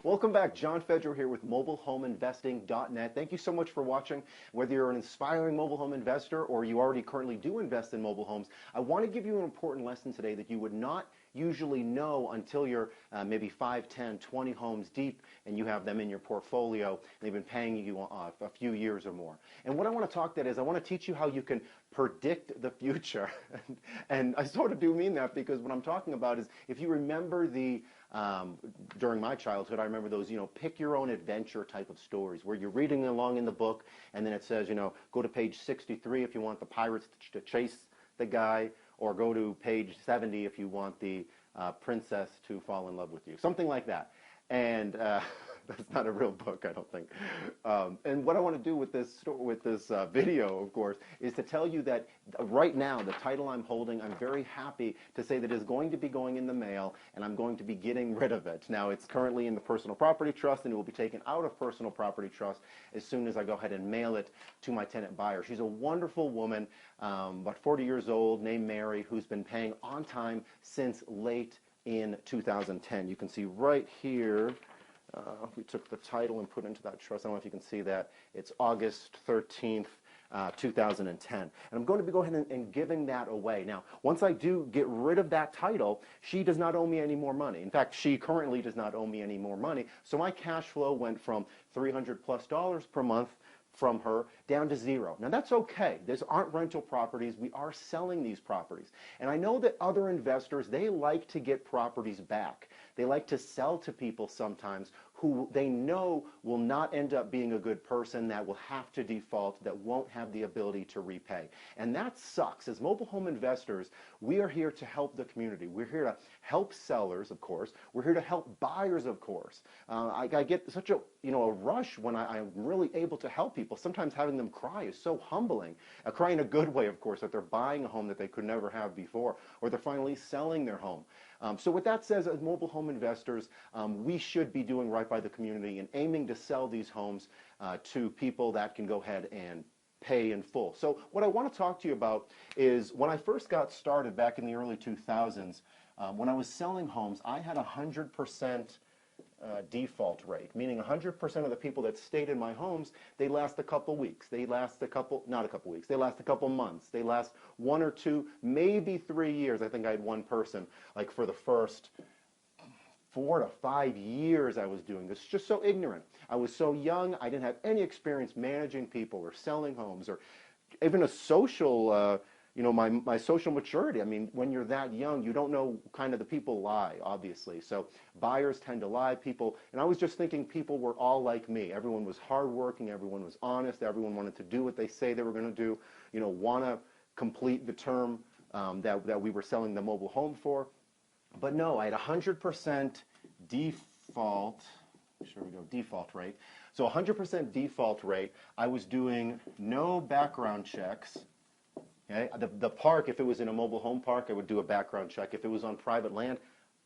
Welcome back. John Fedro here with mobilehomeinvesting.net. Thank you so much for watching. Whether you're an inspiring mobile home investor or you already currently do invest in mobile homes, I want to give you an important lesson today that you would not usually know until you're maybe 5, 10, 20 homes deep and you have them in your portfolio and they've been paying you a few years or more. And what I want to talk that is I want to teach you how you can predict the future. And I sort of do mean that because what I'm talking about is if you remember during my childhood, I remember those, pick your own adventure type of stories where you're reading along in the book and then it says, go to page 63 if you want the pirates to chase the guy, or go to page 70 if you want the princess to fall in love with you. Something like that. And that's not a real book, I don't think. And what I want to do with this video, of course, is to tell you that right now, the title I'm holding, I'm very happy to say that it is going to be going in the mail, and I'm going to be getting rid of it. Now, it's currently in the personal property trust, and it will be taken out of personal property trust as soon as I go ahead and mail it to my tenant buyer. She's a wonderful woman, about 40 years old, named Mary, who's been paying on time since late in 2010. You can see right here, we took the title and put it into that trust. I don't know if you can see that. It's August 13th, 2010. And I'm going to be going ahead and giving that away. Now, once I do get rid of that title, she does not owe me any more money. In fact, she currently does not owe me any more money. So my cash flow went from $300+ per month from her down to zero. Now that's okay. These aren't rental properties. We are selling these properties. And I know that other investors, they like to get properties back. They like to sell to people sometimes who they know will not end up being a good person, that will have to default, that won't have the ability to repay. And that sucks. As mobile home investors, we are here to help the community. We're here to help sellers, of course. We're here to help buyers, of course. I get such a rush when I'm really able to help people. Sometimes having them cry is so humbling. Cry in a good way, of course, that they're buying a home that they could never have before, or they're finally selling their home. So with that said, as mobile home investors, we should be doing right by the community and aiming to sell these homes to people that can go ahead and pay in full. So what I want to talk to you about is when I first got started back in the early 2000s, when I was selling homes, I had 100% default rate, meaning 100% of the people that stayed in my homes, they last a couple weeks, they last not a couple weeks, they last a couple months, they last 1 or 2, maybe 3 years. I think I had one person, like for the first 4 to 5 years I was doing this, just so ignorant. I was so young, I didn't have any experience managing people or selling homes or even a social my social maturity. I mean, when you're that young, you don't know kind of the people lie, obviously. So buyers tend to lie, and I was just thinking people were all like me. Everyone was hardworking, everyone was honest, everyone wanted to do what they say they were going to do, want to complete the term that we were selling the mobile home for. But no, I had 100% default rate. So 100% default rate. I was doing no background checks. Okay? The park, if it was in a mobile home park, I would do a background check. If it was on private land,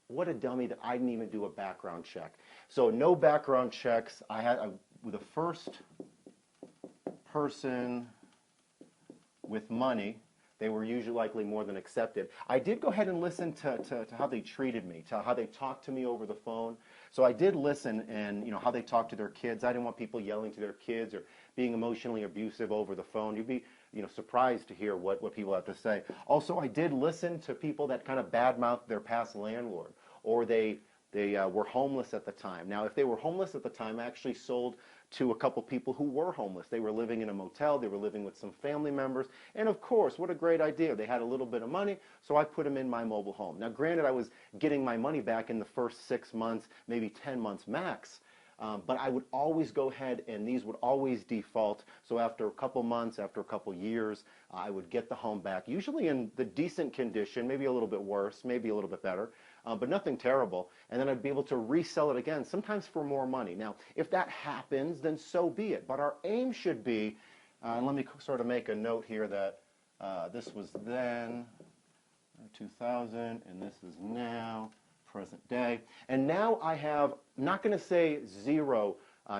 what a dummy that I didn't even do a background check. So no background checks. I had the first person with money. They were usually likely more than accepted. I did go ahead and listen to how they treated me, to how they talked to me over the phone. So I did listen and how they talked to their kids. I didn't want people yelling to their kids or being emotionally abusive over the phone. You'd be surprised to hear what people have to say. Also, I did listen to people that kind of badmouthed their past landlord, or they were homeless at the time. Now, if they were homeless at the time, I actually sold to a couple people who were homeless. They were living in a motel, they were living with some family members, and of course, what a great idea. They had a little bit of money, so I put them in my mobile home. Now, granted, I was getting my money back in the first 6 months, maybe 10 months max, but I would always go ahead and these would always default. So after a couple months, after a couple years, I would get the home back, usually in the decent condition, maybe a little bit worse, maybe a little bit better, but nothing terrible. And then I'd be able to resell it again, sometimes for more money. Now, if that happens, then so be it. But our aim should be, and let me sort of make a note here that this was then, 2000, and this is now, present day. And now I have, I'm not going to say zero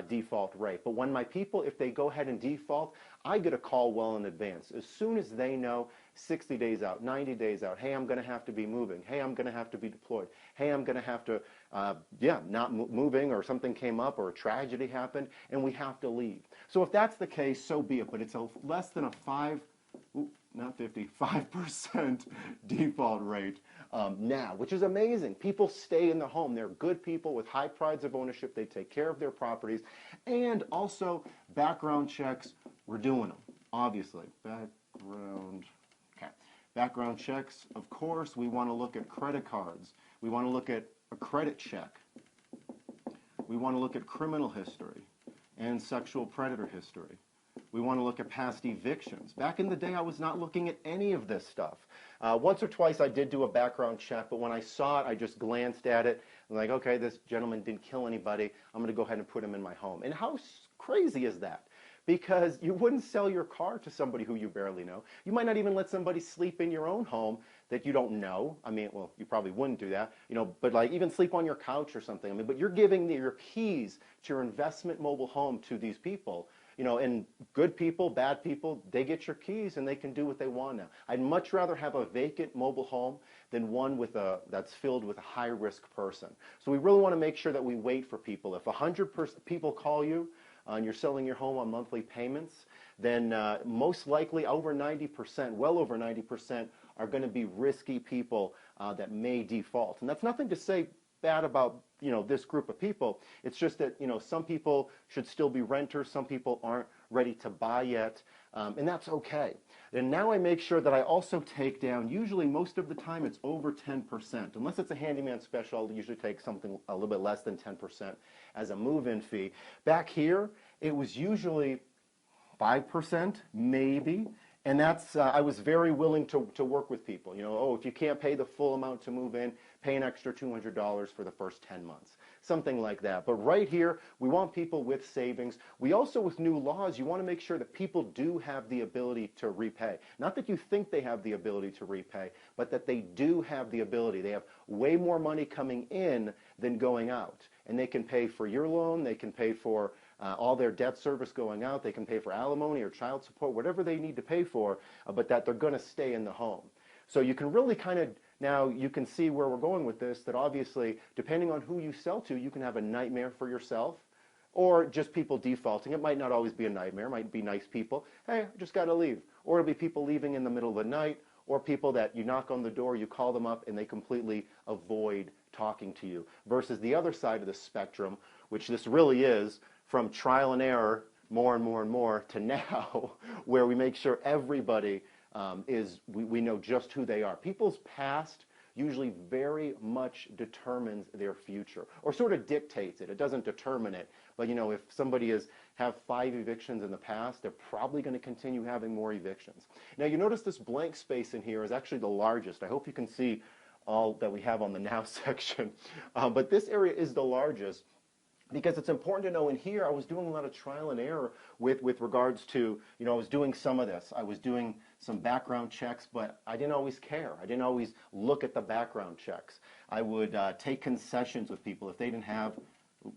default rate. But when my people, if they go ahead and default, I get a call well in advance. As soon as they know 60 days out, 90 days out, hey, I'm going to have to be moving. Hey, I'm going to have to be deployed. Hey, I'm going to have to, not moving, or something came up, or a tragedy happened, and we have to leave. So if that's the case, so be it. But it's less than a 5% default rate now, which is amazing. People stay in the home. They're good people with high prides of ownership. They take care of their properties. And also, background checks, we're doing them, obviously. Background checks, of course, we want to look at credit cards. We want to look at a credit check. We want to look at criminal history and sexual predator history. We want to look at past evictions. Back in the day, I was not looking at any of this stuff. Once or twice, I did do a background check, but when I saw it, I just glanced at it. I'm like, okay, this gentleman didn't kill anybody. I'm going to go ahead and put him in my home. And how crazy is that? Because you wouldn't sell your car to somebody who you barely know. You might not even let somebody sleep in your own home that you don't know. I mean, well, you probably wouldn't do that, but like even sleep on your couch or something. I mean, but you're giving your keys to your investment mobile home to these people. And good people, bad people, they get your keys and they can do what they want now. I'd much rather have a vacant mobile home than one that's filled with a high-risk person. So we really want to make sure that we wait for people. If 100 people call you and you're selling your home on monthly payments, then most likely over 90%, well over 90%, are going to be risky people that may default. And that's nothing to say bad about this group of people. It's just that some people should still be renters, some people aren't ready to buy yet, and that's okay. And now I make sure that I also take down, usually most of the time it's over 10%. Unless it's a handyman special, I'll usually take something a little bit less than 10% as a move-in fee. Back here, it was usually 5%, maybe. And that's, I was very willing to work with people. If you can't pay the full amount to move in, pay an extra $200 for the first 10 months. Something like that. But right here, we want people with savings. We also, with new laws, you want to make sure that people do have the ability to repay. Not that you think they have the ability to repay, but that they do have the ability. They have way more money coming in than going out. And they can pay for your loan, they can pay for all their debt service going out, they can pay for alimony or child support, whatever they need to pay for, but that they're going to stay in the home. So you can really kind of, now you can see where we're going with this, that obviously, depending on who you sell to, you can have a nightmare for yourself, or just people defaulting. It might not always be a nightmare, it might be nice people, hey, I just got to leave. Or it'll be people leaving in the middle of the night, or people that you knock on the door, you call them up, and they completely avoid talking to you. Versus the other side of the spectrum, which this really is, from trial and error, more and more and more, to now, where we make sure everybody we know just who they are. People's past usually very much determines their future, or sort of dictates it. It doesn't determine it, but if somebody have 5 evictions in the past, they're probably going to continue having more evictions. Now you notice this blank space in here is actually the largest. I hope you can see all that we have on the now section, but this area is the largest. Because it's important to know in here, I was doing a lot of trial and error with regards to, I was doing some of this. I was doing some background checks, but I didn't always care. I didn't always look at the background checks. I would take concessions with people if they didn't have,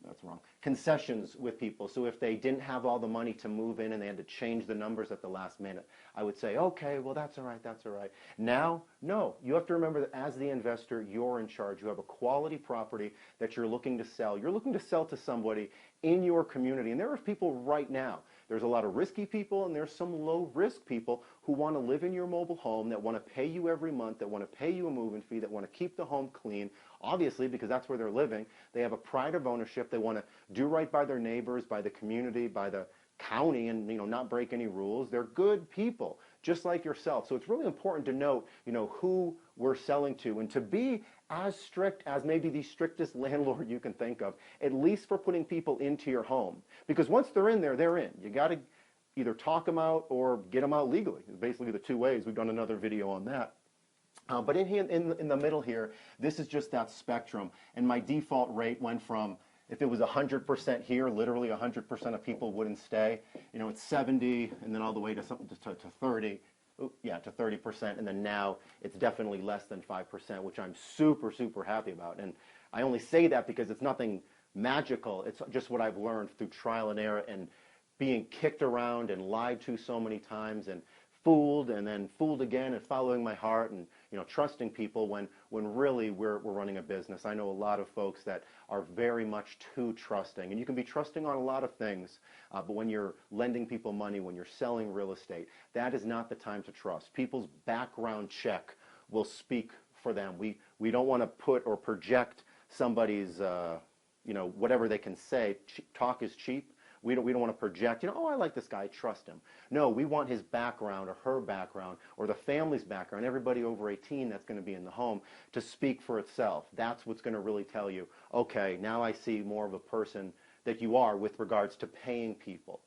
that's wrong, concessions with people. So if they didn't have all the money to move in and they had to change the numbers at the last minute, I would say, okay, well, that's all right, that's all right. Now, no, you have to remember that as the investor, you're in charge. You have a quality property that you're looking to sell. You're looking to sell to somebody in your community. And there are people right now. There's a lot of risky people and there's some low-risk people who want to live in your mobile home, that want to pay you every month, that want to pay you a move-in fee, that want to keep the home clean, obviously because that's where they're living. They have a pride of ownership. They want to do right by their neighbors, by the community, by the county, and not break any rules. They're good people, just like yourself. So it's really important to note, who we're selling to, and to be as strict as maybe the strictest landlord you can think of, at least for putting people into your home. Because once they're in there, they're in. You got to either talk them out or get them out legally. It's basically the two ways. We've done another video on that. But in the middle here, this is just that spectrum. And my default rate went from, if it was 100% here, literally 100% of people wouldn't stay. It's 70, and then all the way to 30. To 30%, and then now it's definitely less than 5%, which I'm super, super happy about. And I only say that because it's nothing magical. It's just what I've learned through trial and error and being kicked around and lied to so many times and fooled and then fooled again and following my heart and trusting people when really we're running a business. I know a lot of folks that are very much too trusting, and you can be trusting on a lot of things, but when you're lending people money, when you're selling real estate, that is not the time to trust. People's background check will speak for them. We don't want to put or project somebody's whatever they can say. Talk is cheap. We don't want to project, oh, I like this guy, I trust him. No, we want his background or her background or the family's background, everybody over 18 that's going to be in the home, to speak for itself. That's what's going to really tell you, okay, now I see more of a person that you are with regards to paying people.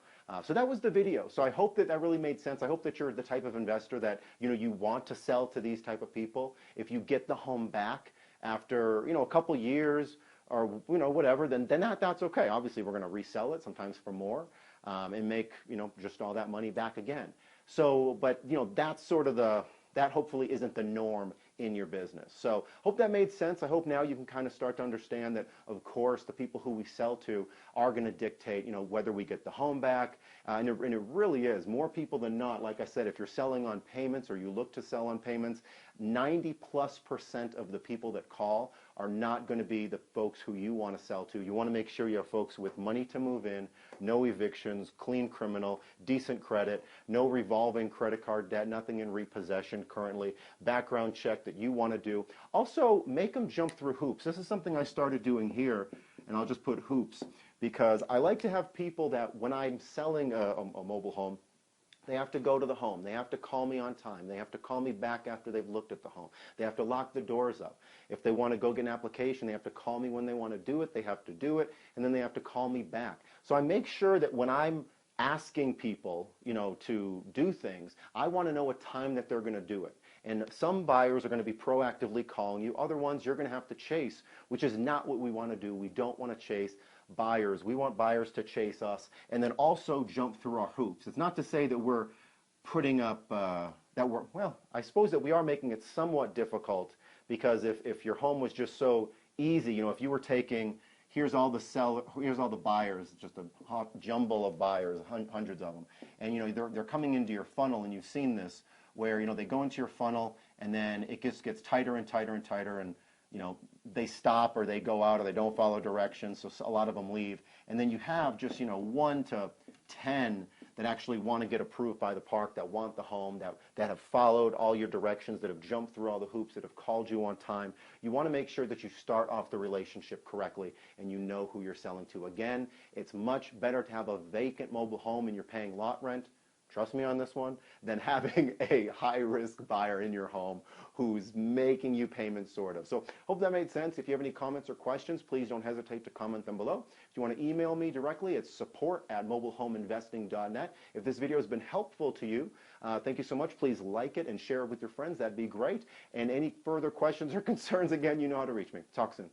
So that was the video. So I hope that really made sense. I hope that you're the type of investor that, you want to sell to these type of people. If you get the home back after, a couple years, or whatever, then that's okay. Obviously, we're going to resell it sometimes for more and make just all that money back again. So, but that's sort of that hopefully isn't the norm in your business. So hope that made sense. I hope now you can kind of start to understand that, of course, the people who we sell to are going to dictate, whether we get the home back. And it really is. More people than not, like I said, if you're selling on payments or you look to sell on payments, 90+% of the people that call are not going to be the folks who you want to sell to. You want to make sure you have folks with money to move in, no evictions, clean criminal, decent credit, no revolving credit card debt, nothing in repossession currently, background check that you want to do. Also, make them jump through hoops. This is something I started doing here, and I'll just put hoops, because I like to have people that when I'm selling a mobile home, they have to go to the home. They have to call me on time. They have to call me back after they've looked at the home. They have to lock the doors up. If they want to go get an application, they have to call me when they want to do it. They have to do it, and then they have to call me back. So I make sure that when I'm asking people, to do things, I want to know a time that they're going to do it. And some buyers are going to be proactively calling you. Other ones you're going to have to chase, which is not what we want to do. We don't want to chase buyers. We want buyers to chase us and then also jump through our hoops. It's not to say that we're putting up, I suppose that we are making it somewhat difficult, because if your home was just so easy, if you were taking, here's all the buyers, just a hot jumble of buyers, hundreds of them, and they're coming into your funnel, and you've seen this, where they go into your funnel and then it just gets tighter and tighter and tighter, and they stop or they go out or they don't follow directions, so a lot of them leave. And then you have just 1 to 10 that actually want to get approved by the park, that want the home, that have followed all your directions, that have jumped through all the hoops, that have called you on time. You want to make sure that you start off the relationship correctly and you know who you're selling to. Again, it's much better to have a vacant mobile home and you're paying lot rent, trust me on this one, than having a high-risk buyer in your home who's making you payments, sort of. So hope that made sense. If you have any comments or questions, please don't hesitate to comment them below. If you want to email me directly, it's support@mobilehomeinvesting.net. If this video has been helpful to you, thank you so much. Please like it and share it with your friends. That'd be great. And any further questions or concerns, again, you know how to reach me. Talk soon.